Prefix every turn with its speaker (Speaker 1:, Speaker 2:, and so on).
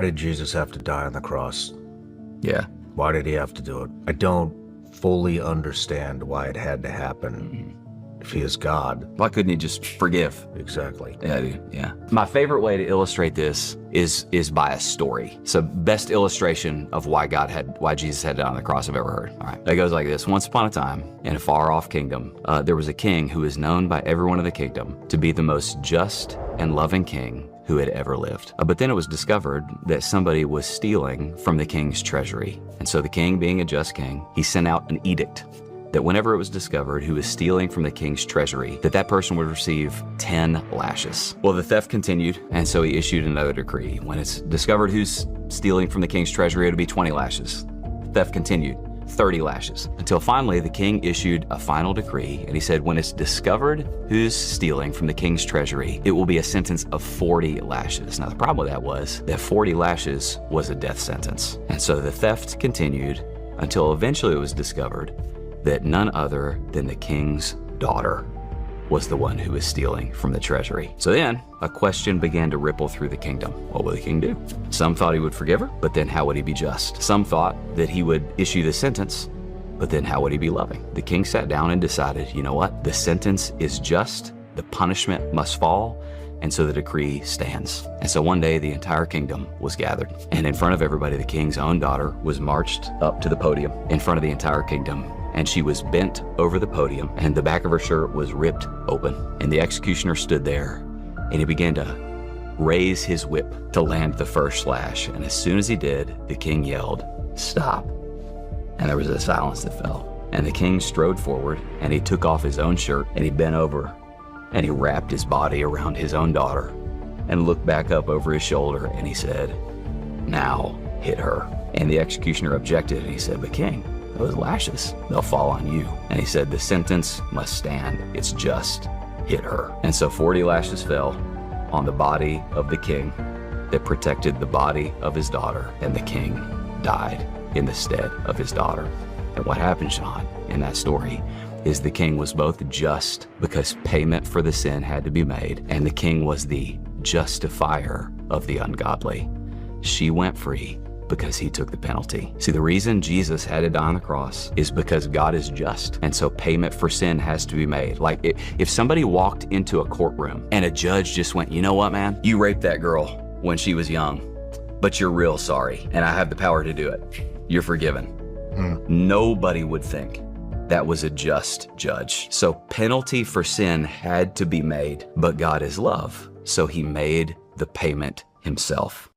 Speaker 1: Why did Jesus have to die on the cross?
Speaker 2: Yeah.
Speaker 1: Why did he have to do it? I don't fully understand why it had to happen. If he is God.
Speaker 2: Why couldn't he just forgive?
Speaker 1: Exactly.
Speaker 2: Yeah, dude. Yeah. My favorite way to illustrate this is by a story. So best illustration of why Jesus had to die on the cross I've ever heard. All right. It goes like this. Once upon a time, in a far off kingdom, there was a king who was known by everyone in the kingdom to be the most just and loving king who had ever lived. But then it was discovered that somebody was stealing from the king's treasury. And so the king, being a just king, he sent out an edict that whenever it was discovered who was stealing from the king's treasury, that person would receive 10 lashes. Well, the theft continued, and so he issued another decree. When it's discovered who's stealing from the king's treasury, it'll be 20 lashes. Theft continued, 30 lashes, until finally the king issued a final decree, and he said, when it's discovered who's stealing from the king's treasury, it will be a sentence of 40 lashes. Now, the problem with that was that 40 lashes was a death sentence. And so the theft continued until eventually it was discovered that none other than the king's daughter was the one who was stealing from the treasury. So then a question began to ripple through the kingdom. What will the king do? Some thought he would forgive her, but then how would he be just? Some thought that he would issue the sentence, but then how would he be loving? The king sat down and decided, you know what? The sentence is just, the punishment must fall, and so the decree stands. And so one day the entire kingdom was gathered, and in front of everybody, the king's own daughter was marched up to the podium in front of the entire kingdom. And she was bent over the podium, and the back of her shirt was ripped open. And the executioner stood there, and he began to raise his whip to land the first slash. And as soon as he did, the king yelled, "Stop." And there was a silence that fell. And the king strode forward, and he took off his own shirt, and he bent over, and he wrapped his body around his own daughter, and looked back up over his shoulder, and he said, "Now hit her." And the executioner objected, and he said, "But king, those lashes, they'll fall on you." And he said, "The sentence must stand. It's just. Hit her." And so 40 lashes fell on the body of the king that protected the body of his daughter, and the king died in the stead of his daughter. And what happened, Sean, in that story is the king was both just because payment for the sin had to be made, and the king was the justifier of the ungodly. She went free because he took the penalty. See, the reason Jesus had to die on the cross is because God is just, and so payment for sin has to be made. Like if somebody walked into a courtroom and a judge just went, "You know what, man? You raped that girl when she was young, but you're real sorry, and I have the power to do it. You're forgiven." Nobody would think that was a just judge. So penalty for sin had to be made, but God is love, so he made the payment himself.